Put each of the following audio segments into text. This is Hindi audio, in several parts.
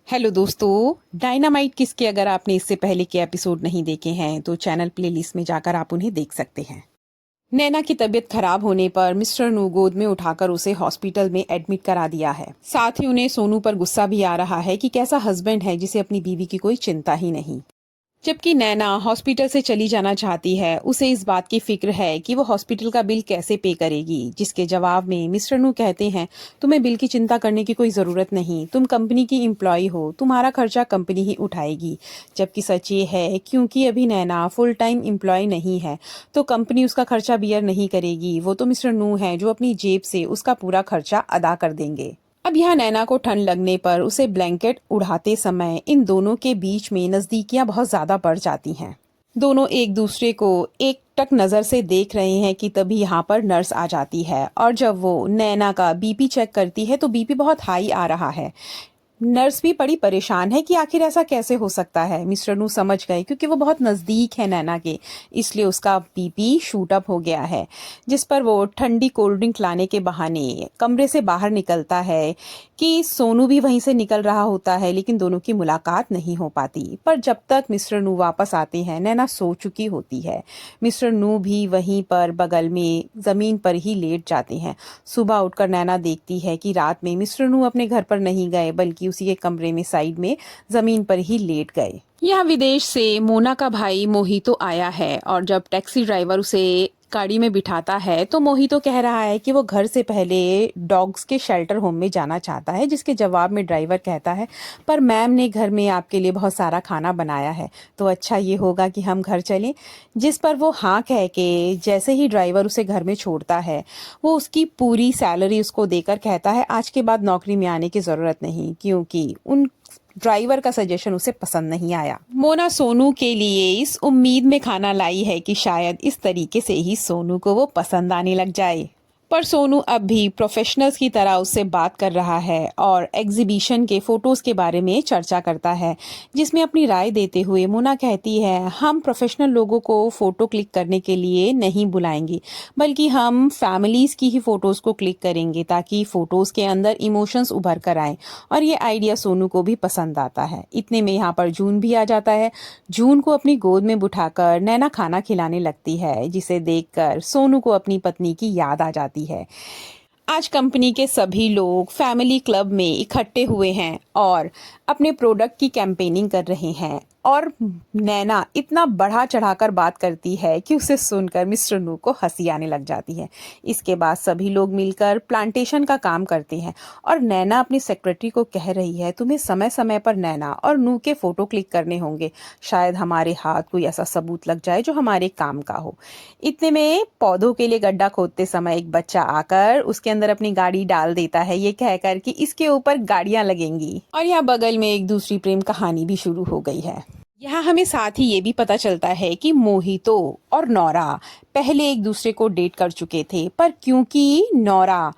हेलो दोस्तों, डायनामाइट किसके अगर आपने इससे पहले के एपिसोड नहीं देखे हैं तो चैनल प्लेलिस्ट में जाकर आप उन्हें देख सकते हैं। नैना की तबीयत खराब होने पर मिस्टर नू गोद में उठाकर उसे हॉस्पिटल में एडमिट करा दिया है। साथ ही उन्हें सोनू पर गुस्सा भी आ रहा है कि कैसा हस्बैंड है जिसे अपनी बीवी की कोई चिंता ही नहीं। जबकि नैना हॉस्पिटल से चली जाना चाहती है, उसे इस बात की फिक्र है कि वो हॉस्पिटल का बिल कैसे पे करेगी, जिसके जवाब में मिस्टर नू कहते हैं, तुम्हें बिल की चिंता करने की कोई ज़रूरत नहीं, तुम कंपनी की एम्प्लॉय हो, तुम्हारा खर्चा कंपनी ही उठाएगी। जबकि सच ये है क्योंकि अभी नैना फुल टाइम एम्प्लॉय नहीं है तो कंपनी उसका खर्चा बियर नहीं करेगी। वो तो मिस्टर नू है जो अपनी जेब से उसका पूरा खर्चा अदा कर देंगे। अब यहाँ नैना को ठंड लगने पर उसे ब्लैंकेट उड़ाते समय इन दोनों के बीच में नजदीकियां बहुत ज्यादा बढ़ जाती हैं। दोनों एक दूसरे को एक टक नजर से देख रहे हैं कि तभी यहाँ पर नर्स आ जाती है और जब वो नैना का बीपी चेक करती है तो बीपी बहुत हाई आ रहा है। नर्स भी बड़ी परेशान है कि आखिर ऐसा कैसे हो सकता है। मिस्टर नू समझ गए क्योंकि वो बहुत नज़दीक है नैना के, इसलिए उसका बीपी शूट अप हो गया है। जिस पर वो ठंडी कोल्ड ड्रिंक लाने के बहाने कमरे से बाहर निकलता है कि सोनू भी वहीं से निकल रहा होता है, लेकिन दोनों की मुलाकात नहीं हो पाती। पर जब तक मिस्टर नू वापस आते हैं नैना सो चुकी होती है। मिस्टर नू भी वहीं पर बगल में ज़मीन पर ही लेट जाते हैं। सुबह उठकर नैना देखती है कि रात में मिस्टर नू अपने घर पर नहीं गए बल्कि उसी के कमरे में साइड में जमीन पर ही लेट गए। यहाँ विदेश से मोना का भाई मोहितो आया है और जब टैक्सी ड्राइवर उसे गाड़ी में बिठाता है तो मोहितो कह रहा है कि वो घर से पहले डॉग्स के शेल्टर होम में जाना चाहता है, जिसके जवाब में ड्राइवर कहता है, पर मैम ने घर में आपके लिए बहुत सारा खाना बनाया है तो अच्छा ये होगा कि हम घर चलें। जिस पर वो हाँ कह के जैसे ही ड्राइवर उसे घर में छोड़ता है वो उसकी पूरी सैलरी उसको देकर कहता है आज के बाद नौकरी में आने की ज़रूरत नहीं, क्योंकि उन ड्राइवर का सजेशन उसे पसंद नहीं आया। मोना सोनू के लिए इस उम्मीद में खाना लाई है कि शायद इस तरीके से ही सोनू को वो पसंद आने लग जाए। पर सोनू अब भी प्रोफेशनल्स की तरह उससे बात कर रहा है और एग्जीबिशन के फोटोज के बारे में चर्चा करता है, जिसमें अपनी राय देते हुए मोना कहती है, हम प्रोफेशनल लोगों को फोटो क्लिक करने के लिए नहीं बुलाएंगे बल्कि हम फैमिलीज की ही फोटोज को क्लिक करेंगे ताकि फोटोज के अंदर इमोशंस उभर कर आए। और ये आइडिया सोनू को भी पसंद आता है। इतने में यहाँ पर जून भी आ जाता है। जून को अपनी गोद में बिठाकर नैना खाना खिलाने लगती है, जिसे देखकर सोनू को अपनी पत्नी की याद आ जाती है। आज कंपनी के सभी लोग फैमिली क्लब में इकट्ठे हुए हैं और अपने प्रोडक्ट की कैंपेनिंग कर रहे हैं और नैना इतना बढ़ा चढ़ाकर बात करती है कि उसे सुनकर मिस्टर नू को हंसी आने लग जाती है। इसके बाद सभी लोग मिलकर प्लांटेशन का काम करते हैं और नैना अपनी सेक्रेटरी को कह रही है, तुम्हें समय समय पर नैना और नू के फोटो क्लिक करने होंगे, शायद हमारे हाथ कोई ऐसा सबूत लग जाए जो हमारे काम का हो। इतने में पौधों के लिए गड्ढा खोदते समय एक बच्चा आकर उसके अंदर अपनी गाड़ी डाल देता है, ये कहकर कि इसके ऊपर गाड़ियां लगेंगी। और यहाँ बगल में एक दूसरी प्रेम कहानी भी शुरू हो गई है। यहाँ हमें साथ ही ये भी पता चलता है कि मोहितो और नौरा पहले एक दूसरे को डेट कर चुके थे, पर क्योंकि नौरा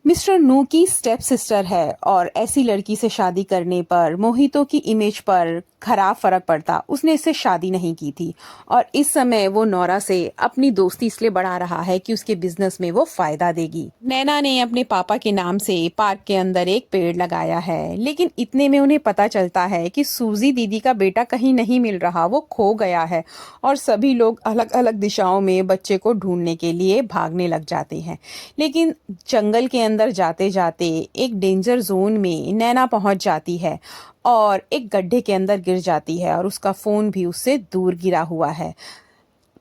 मिस्टर नू की स्टेप सिस्टर है और ऐसी लड़की से शादी करने पर मोहितो की इमेज पर खराब फर्क पड़ता, उसने इससे शादी नहीं की थी और इस समय वो नौरा से अपनी दोस्ती इसलिए बढ़ा रहा है कि उसके बिजनेस में वो फायदा देगी। नैना ने अपने पापा के नाम से पार्क के अंदर एक पेड़ लगाया है, लेकिन इतने में उन्हें पता चलता है कि सूजी दीदी का बेटा कहीं नहीं मिल रहा, वो खो गया है और सभी लोग अलग अलग दिशाओं में बच्चे को ढूंढने के लिए भागने लग जाते हैं। लेकिन जंगल के अंदर जाते जाते एक डेंजर जोन में नैना पहुंच जाती है और एक गड्ढे के अंदर गिर जाती है और उसका फोन भी उससे दूर गिरा हुआ है।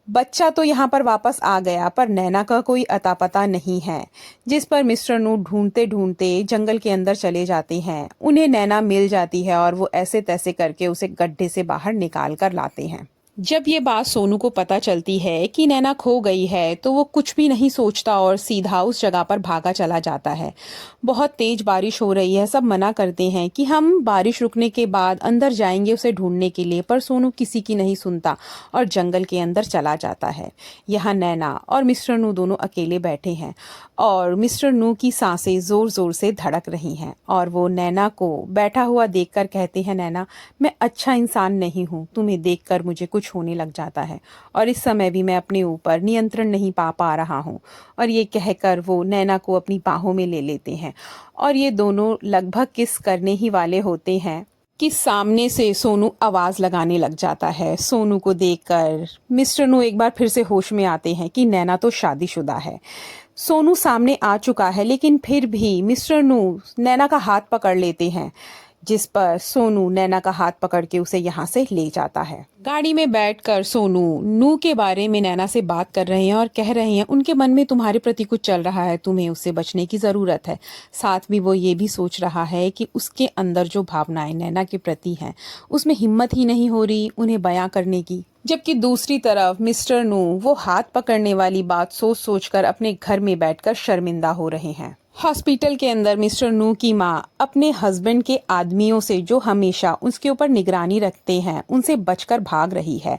बच्चा तो यहाँ पर वापस आ गया पर नैना का कोई अता पता नहीं है, जिस पर मिस्टर नू ढूंढते ढूंढते जंगल के अंदर चले जाते हैं। उन्हें नैना मिल जाती है और वो ऐसे तैसे करके उसे गड्ढे से बाहर निकाल कर लाते हैं। जब ये बात सोनू को पता चलती है कि नैना खो गई है तो वो कुछ भी नहीं सोचता और सीधा उस जगह पर भागा चला जाता है। बहुत तेज बारिश हो रही है, सब मना करते हैं कि हम बारिश रुकने के बाद अंदर जाएंगे उसे ढूंढने के लिए, पर सोनू किसी की नहीं सुनता और जंगल के अंदर चला जाता है। यहाँ नैना और मिस्टर नू दोनों अकेले बैठे हैं और मिस्टर नू की सांसें जोर जोर से धड़क रही हैं और वो नैना को बैठा हुआ देखकर कहते हैं, नैना मैं अच्छा इंसान नहीं हूँ, तुम्हें देखकर मुझे कुछ होने लग जाता है और इस समय भी मैं अपने ऊपर नियंत्रण नहीं पा रहा हूँ। और ये कहकर वो नैना को अपनी बाहों में ले लेते हैं और ये दोनों लगभग किस करने ही वाले होते हैं कि सामने से सोनू आवाज़ लगाने लग जाता है। सोनू को देखकर मिस्टर नू एक बार फिर से होश में आते हैं कि नैना तो शादीशुदा है। सोनू सामने आ चुका है लेकिन फिर भी मिस्टर नू नैना का हाथ पकड़ लेते हैं, जिस पर सोनू नैना का हाथ पकड़ के उसे यहाँ से ले जाता है। गाड़ी में बैठकर सोनू नू के बारे में नैना से बात कर रहे हैं और कह रहे हैं उनके मन में तुम्हारे प्रति कुछ चल रहा है, तुम्हें उससे बचने की ज़रूरत है। साथ में वो ये भी सोच रहा है कि उसके अंदर जो भावनाएं नैना के प्रति हैं उसमें हिम्मत ही नहीं हो रही उन्हें बयां करने की। जबकि दूसरी तरफ मिस्टर नू वो हाथ पकड़ने वाली बात सोच सोचकर अपने घर में बैठकर शर्मिंदा हो रहे हैं। हॉस्पिटल के अंदर मिस्टर नू की माँ अपने हस्बैंड के आदमियों से जो हमेशा उसके ऊपर निगरानी रखते हैं उनसे बचकर भाग रही है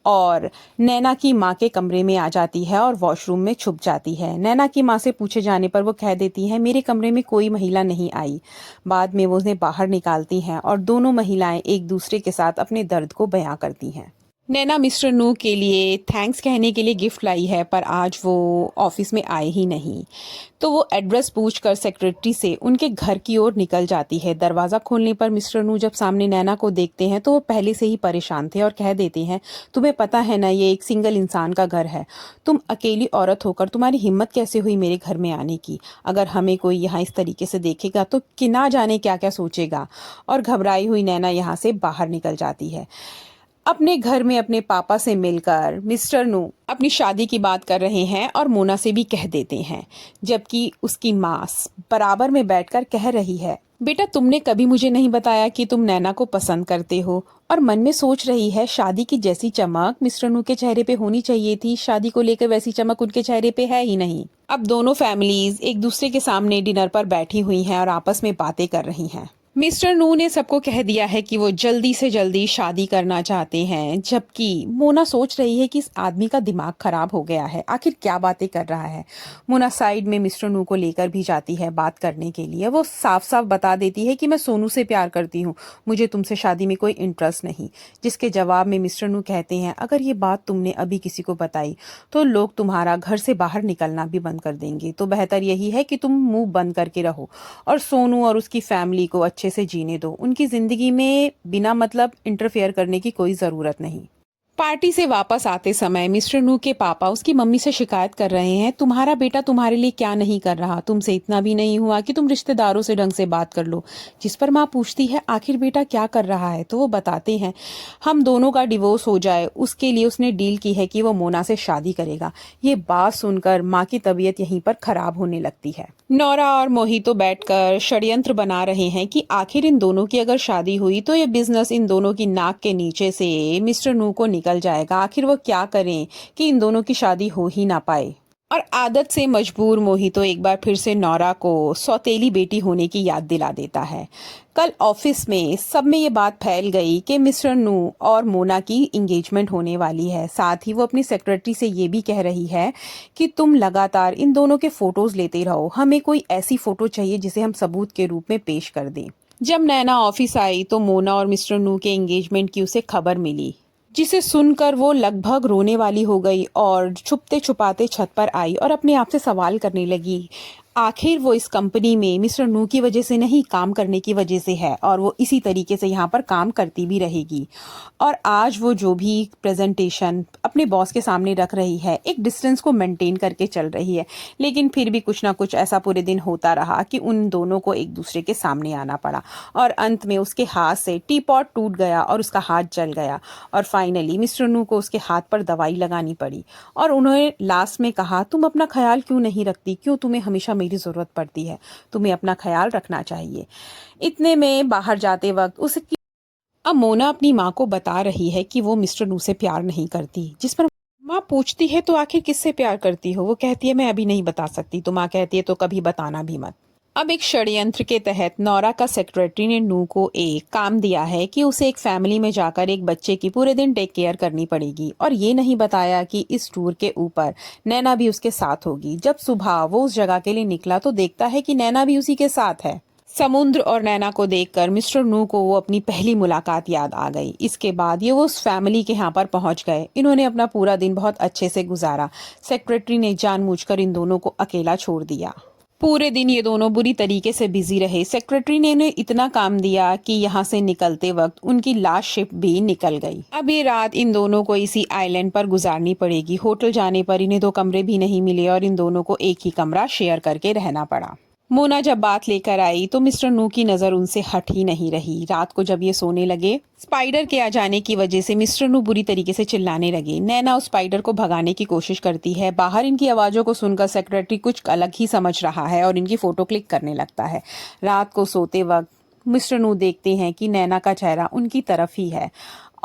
और नैना की माँ के कमरे में आ जाती है और वॉशरूम में छुप जाती है। नैना की माँ से पूछे जाने पर वो कह देती है मेरे कमरे में कोई महिला नहीं आई। बाद में वो उन्हें बाहर निकालती हैं और दोनों महिलाएं एक दूसरे के साथ अपने दर्द को बयां करती हैं। नैना मिस्टर नू के लिए थैंक्स कहने के लिए गिफ्ट लाई है पर आज वो ऑफिस में आए ही नहीं, तो वो एड्रेस पूछकर सेक्रेटरी से उनके घर की ओर निकल जाती है। दरवाज़ा खोलने पर मिस्टर नू जब सामने नैना को देखते हैं तो वो पहले से ही परेशान थे और कह देते हैं तुम्हें पता है ना ये एक सिंगल इंसान का घर है, तुम अकेली औरत होकर तुम्हारी हिम्मत कैसे हुई मेरे घर में आने की। अगर हमें कोई यहाँ इस तरीके से देखेगा तो कि ना जाने क्या क्या सोचेगा। और घबराई हुई नैना यहाँ से बाहर निकल जाती है। अपने घर में अपने पापा से मिलकर मिस्टर नू अपनी शादी की बात कर रहे हैं और मोना से भी कह देते हैं, जबकि उसकी माँ बराबर में बैठकर कह रही है बेटा तुमने कभी मुझे नहीं बताया कि तुम नैना को पसंद करते हो। और मन में सोच रही है शादी की जैसी चमक मिस्टर नू के चेहरे पे होनी चाहिए थी, शादी को लेकर वैसी चमक उनके चेहरे पे है ही नहीं। अब दोनों फैमिलीज एक दूसरे के सामने डिनर पर बैठी हुई हैं और आपस में बातें कर रही हैं। मिस्टर नू ने सबको कह दिया है कि वो जल्दी से जल्दी शादी करना चाहते हैं, जबकि मोना सोच रही है कि इस आदमी का दिमाग खराब हो गया है, आखिर क्या बातें कर रहा है। मोना साइड में मिस्टर नू को लेकर भी जाती है बात करने के लिए। वो साफ साफ बता देती है कि मैं सोनू से प्यार करती हूँ, मुझे तुमसे शादी में कोई इंटरेस्ट नहीं। जिसके जवाब में मिस्टर नू कहते हैं अगर ये बात तुमने अभी किसी को बताई तो लोग तुम्हारा घर से बाहर निकलना भी बंद कर देंगे, तो बेहतर यही है कि तुम मुंह बंद करके रहो और सोनू और उसकी फैमिली को अच्छे से जीने दो। उनकी जिंदगी में बिना मतलब इंटरफेयर करने की कोई जरूरत नहीं। पार्टी से वापस आते समय मिस्टर नू के पापा उसकी मम्मी से शिकायत कर रहे हैं तुम्हारा बेटा तुम्हारे लिए क्या नहीं कर रहा, तुमसे इतना भी नहीं हुआ कि तुम रिश्तेदारों से ढंग से बात कर लो। जिस पर माँ पूछती है आखिर बेटा क्या कर रहा है, तो वो बताते हैं हम दोनों का डिवोर्स हो जाए उसके लिए उसने डील की है कि वो मोना से शादी करेगा। ये बात सुनकर माँ की तबीयत यहीं पर खराब होने लगती है। नौरा और मोहितो बैठकर षड्यंत्र बना रहे हैं कि आखिर इन दोनों की अगर शादी हुई तो ये बिजनेस इन दोनों की नाक के नीचे से मिस्टर नू को निकल जाएगा। आखिर वो क्या करें कि इन दोनों की शादी हो ही ना पाए। और आदत से मजबूर मोहितो एक बार फिर से नौरा को सौतेली बेटी होने की याद दिला देता है। कल ऑफिस में सब में ये बात फैल गई कि मिस्टर नू और मोना की इंगेजमेंट होने वाली है। साथ ही वो अपनी सेक्रेटरी से ये भी कह रही है कि तुम लगातार इन दोनों के फोटोज लेते रहो, हमें कोई ऐसी फोटो चाहिए जिसे हम सबूत के रूप में पेश कर दें। जब नैना ऑफिस आई तो मोना और मिस्टर नू के एंगेजमेंट की उसे खबर मिली, जिसे सुनकर वो लगभग रोने वाली हो गई और छुपते छुपाते छत पर आई और अपने आप से सवाल करने लगी आखिर वो इस कंपनी में मिस्टर नू की वजह से नहीं काम करने की वजह से है और वो इसी तरीके से यहाँ पर काम करती भी रहेगी। और आज वो जो भी प्रेजेंटेशन अपने बॉस के सामने रख रही है एक डिस्टेंस को मेंटेन करके चल रही है, लेकिन फिर भी कुछ ना कुछ ऐसा पूरे दिन होता रहा कि उन दोनों को एक दूसरे के सामने आना पड़ा और अंत में उसके हाथ से टी पॉट टूट गया और उसका हाथ जल गया और फाइनली मिस्टर नू को उसके हाथ पर दवाई लगानी पड़ी और उन्होंने लास्ट में कहा तुम अपना ख्याल क्यों नहीं रखती, क्यों तुम्हें हमेशा मेरी जरूरत पड़ती है, तुम्हें अपना ख्याल रखना चाहिए। इतने में बाहर जाते वक्त उसकी अब मोना अपनी माँ को बता रही है कि वो मिस्टर नू से प्यार नहीं करती, जिस पर माँ पूछती है तो आखिर किससे प्यार करती हो। वो कहती है मैं अभी नहीं बता सकती, तो माँ कहती है तो कभी बताना भी मत। अब एक षड्यंत्र के तहत नौरा का सेक्रेटरी ने नू को एक काम दिया है कि उसे एक फैमिली में जाकर एक बच्चे की पूरे दिन टेक केयर करनी पड़ेगी और ये नहीं बताया कि इस टूर के ऊपर नैना भी उसके साथ होगी। जब सुबह वो उस जगह के लिए निकला तो देखता है कि नैना भी उसी के साथ है। समुद्र और नैना को देखकर मिस्टर नू को वो अपनी पहली मुलाकात याद आ गई। इसके बाद ये वो उस फैमिली के यहाँ पर पहुंच गए। इन्होंने अपना पूरा दिन बहुत अच्छे से गुजारा। सेक्रेटरी ने जानबूझकर इन दोनों को अकेला छोड़ दिया। पूरे दिन ये दोनों बुरी तरीके से बिजी रहे। सेक्रेटरी ने इन्हें इतना काम दिया कि यहाँ से निकलते वक्त उनकी लास्ट शिप भी निकल गई। अब ये रात इन दोनों को इसी आइलैंड पर गुजारनी पड़ेगी। होटल जाने पर इन्हें 2 कमरे भी नहीं मिले और इन दोनों को एक ही कमरा शेयर करके रहना पड़ा। मोना जब बात लेकर आई तो मिस्टर नू की नजर उनसे हट ही नहीं रही। रात को जब ये सोने लगे, स्पाइडर के आ जाने की वजह से मिस्टर नू बुरी तरीके से चिल्लाने लगे। नैना उस स्पाइडर को भगाने की कोशिश करती है। बाहर इनकी आवाजों को सुनकर सेक्रेटरी कुछ अलग ही समझ रहा है और इनकी फोटो क्लिक करने लगता है। रात को सोते वक्त मिस्टर नू देखते हैं कि नैना का चेहरा उनकी तरफ ही है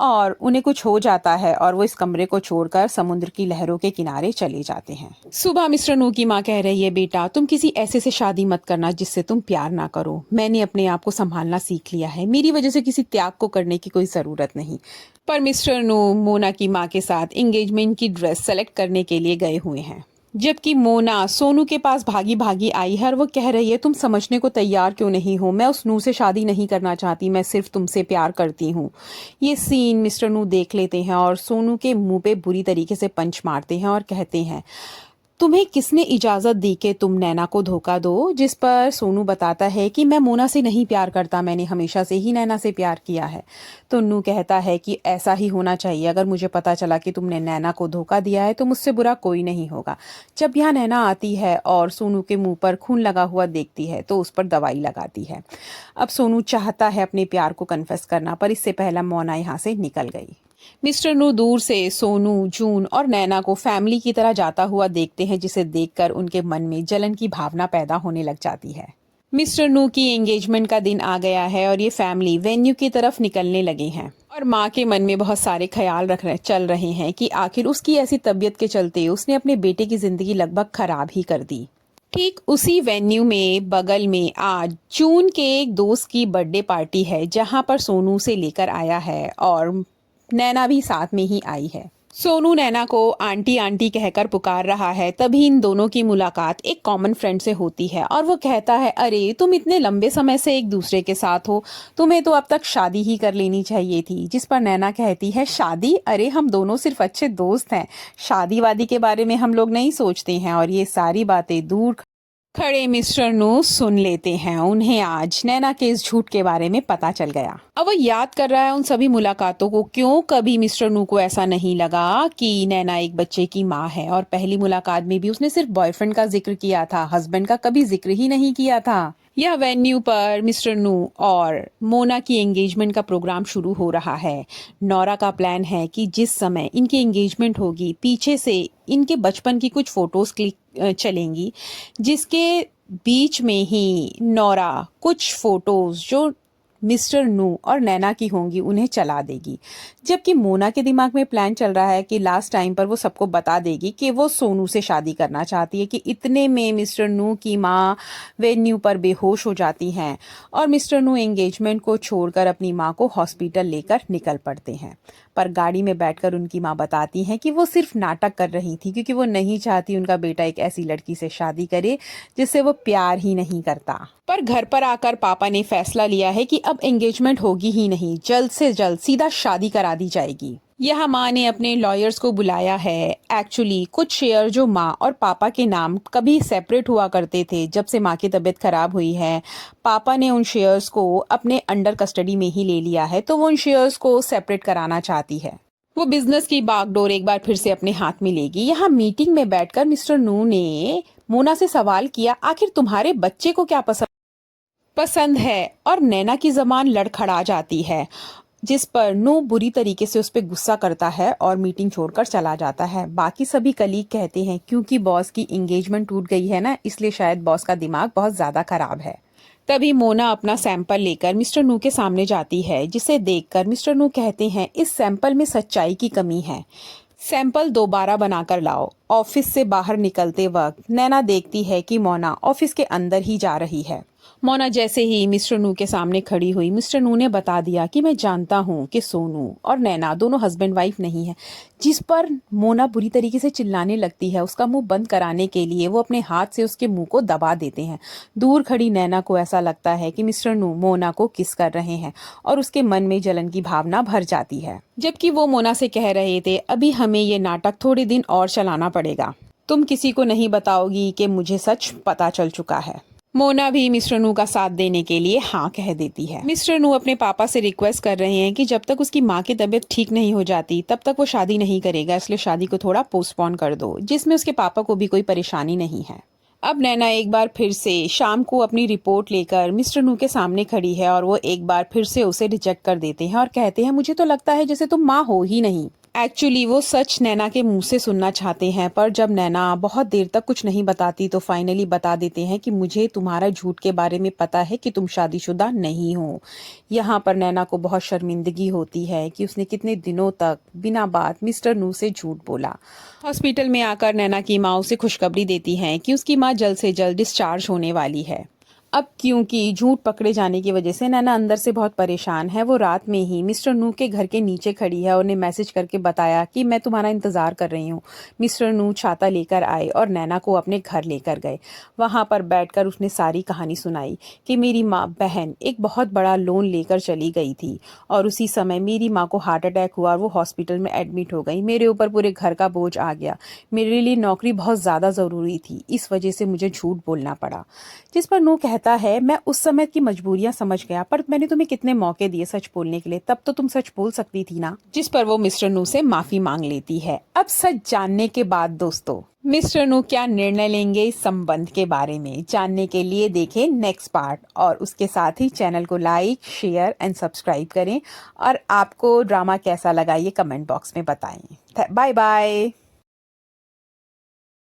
और उन्हें कुछ हो जाता है और वो इस कमरे को छोड़कर समुद्र की लहरों के किनारे चले जाते हैं। सुबह मिस्टर नू की माँ कह रही है, बेटा तुम किसी ऐसे से शादी मत करना जिससे तुम प्यार ना करो। मैंने अपने आप को संभालना सीख लिया है। मेरी वजह से किसी त्याग को करने की कोई जरूरत नहीं। पर मिस्टर नू मोना की माँ के साथ एंगेजमेंट की ड्रेस सेलेक्ट करने के लिए गए हुए हैं, जबकि मोना सोनू के पास भागी भागी आई है और वो कह रही है, तुम समझने को तैयार क्यों नहीं हो? मैं उस नू से शादी नहीं करना चाहती, मैं सिर्फ तुमसे प्यार करती हूँ। ये सीन मिस्टर नू देख लेते हैं और सोनू के मुंह पे बुरी तरीके से पंच मारते हैं और कहते हैं, तुम्हें किसने इजाजत दी कि तुम नैना को धोखा दो? जिस पर सोनू बताता है कि मैं मोना से नहीं प्यार करता, मैंने हमेशा से ही नैना से प्यार किया है। तो नू कहता है कि ऐसा ही होना चाहिए। अगर मुझे पता चला कि तुमने नैना को धोखा दिया है तो मुझसे बुरा कोई नहीं होगा। जब यहाँ नैना आती है और सोनू के मुंह पर खून लगा हुआ देखती है तो उस पर दवाई लगाती है। अब सोनू चाहता है अपने प्यार को कन्फेस करना, पर इससे पहला मोना यहाँ से निकल गई। मिस्टर नू दूर से सोनू, जून और नैना को फैमिली की तरह जाता हुआ देखते हैं, जिसे देखकर उनके मन में जलन की भावना पैदा होने लग जाती है। मिस्टर नू की एंगेजमेंट का दिन आ गया है और ये फैमिली वेन्यू की तरफ निकलने लगे हैं और माँ के मन में बहुत सारे ख्याल चल रहे हैं कि आखिर उसकी ऐसी तबीयत के चलते उसने अपने बेटे की जिंदगी लगभग खराब ही कर दी। ठीक उसी वेन्यू में बगल में आज जून के एक दोस्त की बर्थडे पार्टी है, जहां पर सोनू से लेकर आया है और नैना भी साथ में ही आई है। सोनू नैना को आंटी आंटी कहकर पुकार रहा है। तभी इन दोनों की मुलाकात एक कॉमन फ्रेंड से होती है और वो कहता है, अरे तुम इतने लंबे समय से एक दूसरे के साथ हो, तुम्हें तो अब तक शादी ही कर लेनी चाहिए थी। जिस पर नैना कहती है, शादी? अरे हम दोनों सिर्फ अच्छे दोस्त हैं, शादी वादी के बारे में हम लोग नहीं सोचते हैं। और ये सारी बातें दूर खड़े मिस्टर नू सुन लेते हैं। उन्हें आज नैना के इस झूठ के बारे में पता चल गया। अब वो याद कर रहा है उन सभी मुलाकातों को। क्यों कभी मिस्टर नू को ऐसा नहीं लगा कि नैना एक बच्चे की माँ है? और पहली मुलाकात में भी उसने सिर्फ बॉयफ्रेंड का जिक्र किया था, हस्बैंड का कभी जिक्र ही नहीं किया था। यह वेन्यू पर मिस्टर नू और मोना की एंगेजमेंट का प्रोग्राम शुरू हो रहा है। नौरा का प्लान है कि जिस समय इनकी एंगेजमेंट होगी, पीछे से इनके बचपन की कुछ फोटोज क्लिक चलेंगी, जिसके बीच में ही नौरा कुछ फोटोज जो मिस्टर नू और नैना की होंगी उन्हें चला देगी। जबकि मोना के दिमाग में प्लान चल रहा है कि लास्ट टाइम पर वो सबको बता देगी कि वो सोनू से शादी करना चाहती है। कि इतने में मिस्टर नू की माँ वेन्यू पर बेहोश हो जाती हैं और मिस्टर नू एंगेजमेंट को छोड़कर अपनी माँ को हॉस्पिटल लेकर निकल पड़ते हैं। पर गाड़ी में बैठकर उनकी माँ बताती हैं कि वो सिर्फ नाटक कर रही थी, क्योंकि वो नहीं चाहती उनका बेटा एक ऐसी लड़की से शादी करे जिससे वो प्यार ही नहीं करता। पर घर पर आकर पापा ने फैसला लिया है कि अब एंगेजमेंट होगी ही नहीं, जल्द से जल्द सीधा शादी करा दी जाएगी। यह माँ ने अपने लॉयर्स को बुलाया है। एक्चुअली कुछ शेयर जो माँ और पापा के नाम कभी सेपरेट हुआ करते थे, जब से माँ की तबीयत खराब हुई है पापा ने उन शेयर्स को अपने अंडर कस्टडी में ही ले लिया है, तो वो उन शेयर्स को सेपरेट कराना चाहती है। वो बिजनेस की बागडोर एक बार फिर से अपने हाथ में लेगी। यहाँ मीटिंग में बैठकर मिस्टर नू ने मोना से सवाल किया, आखिर तुम्हारे बच्चे को क्या पसंद है? और नैना की जबान लड़खड़ा जाती है, जिस पर नू बुरी तरीके से उस पर गुस्सा करता है और मीटिंग छोड़कर चला जाता है। बाकी सभी कलीग कहते हैं क्योंकि बॉस की एंगेजमेंट टूट गई है ना, इसलिए शायद बॉस का दिमाग बहुत ज्यादा खराब है। तभी मोना अपना सैंपल लेकर मिस्टर नू के सामने जाती है, जिसे देखकर मिस्टर नू कहते हैं, इस सैंपल में सच्चाई की कमी है, सैंपल दोबारा बनाकर लाओ। ऑफिस से बाहर निकलते वक्त नैना देखती है कि मोना ऑफिस के अंदर ही जा रही है। मोना जैसे ही मिस्टर नू के सामने खड़ी हुई, मिस्टर नू ने बता दिया कि मैं जानता हूँ कि सोनू और नैना दोनों हस्बैंड वाइफ नहीं है। जिस पर मोना बुरी तरीके से चिल्लाने लगती है। उसका मुंह बंद कराने के लिए वो अपने हाथ से उसके मुंह को दबा देते हैं। दूर खड़ी नैना को ऐसा लगता है कि मिस्टर नू मोना को किस कर रहे हैं और उसके मन में जलन की भावना भर जाती है। जबकि वो मोना से कह रहे थे, अभी हमें ये नाटक थोड़े दिन और चलाना पड़ेगा। तुम किसी को नहीं बताओगी कि मुझे सच पता चल चुका है। मोना भी मिस्टर नू का साथ देने के लिए हाँ कह देती है। मिस्टर नू अपने पापा से रिक्वेस्ट कर रहे हैं कि जब तक उसकी माँ की तबीयत ठीक नहीं हो जाती तब तक वो शादी नहीं करेगा, इसलिए शादी को थोड़ा पोस्टपोन कर दो, जिसमें उसके पापा को भी कोई परेशानी नहीं है। अब नैना एक बार फिर से शाम को अपनी रिपोर्ट लेकर मिस्टर नू के सामने खड़ी है और वो एक बार फिर से उसे रिजेक्ट कर देते हैं और कहते हैं, मुझे तो लगता है जैसे तुम माँ हो ही नहीं। एक्चुअली वो सच नैना के मुंह से सुनना चाहते हैं, पर जब नैना बहुत देर तक कुछ नहीं बताती तो फाइनली बता देते हैं कि मुझे तुम्हारा झूठ के बारे में पता है कि तुम शादीशुदा नहीं हो। यहाँ पर नैना को बहुत शर्मिंदगी होती है कि उसने कितने दिनों तक बिना बात मिस्टर नू से झूठ बोला। हॉस्पिटल में आकर नैना की माँ उसे खुशखबरी देती है कि उसकी माँ जल्द से जल्द डिस्चार्ज होने वाली है। अब क्योंकि झूठ पकड़े जाने की वजह से नैना अंदर से बहुत परेशान है। वो रात में ही मिस्टर नू के घर के नीचे खड़ी है और उन्हें मैसेज करके बताया कि मैं तुम्हारा इंतजार कर रही हूँ। मिस्टर नू छाता लेकर आए और नैना को अपने घर लेकर गए। वहां पर बैठकर उसने सारी कहानी सुनाई कि मेरी माँ बहन एक बहुत बड़ा लोन लेकर चली गई थी और उसी समय मेरी माँ को हार्ट अटैक हुआ और वो हॉस्पिटल में एडमिट हो गई। मेरे ऊपर पूरे घर का बोझ आ गया। मेरे लिए नौकरी बहुत ज़्यादा ज़रूरी थी, इस वजह से मुझे झूठ बोलना पड़ा। जिस पर नू कहता है, मैं उस समय की मजबूरियां समझ गया, पर मैंने तुम्हें कितने मौके दिए सच बोलने के लिए, तब तो तुम सच बोल सकती थी ना। जिस पर वो मिस्टर नू से माफी मांग लेती है। अब सच जानने के बाद दोस्तों मिस्टर नू क्या निर्णय लेंगे इस संबंध के बारे में जानने के लिए देखें नेक्स्ट पार्ट, और उसके साथ ही चैनल को लाइक शेयर एंड सब्सक्राइब करें और आपको ड्रामा कैसा लगा ये कमेंट बॉक्स में बताएं। Bye bye.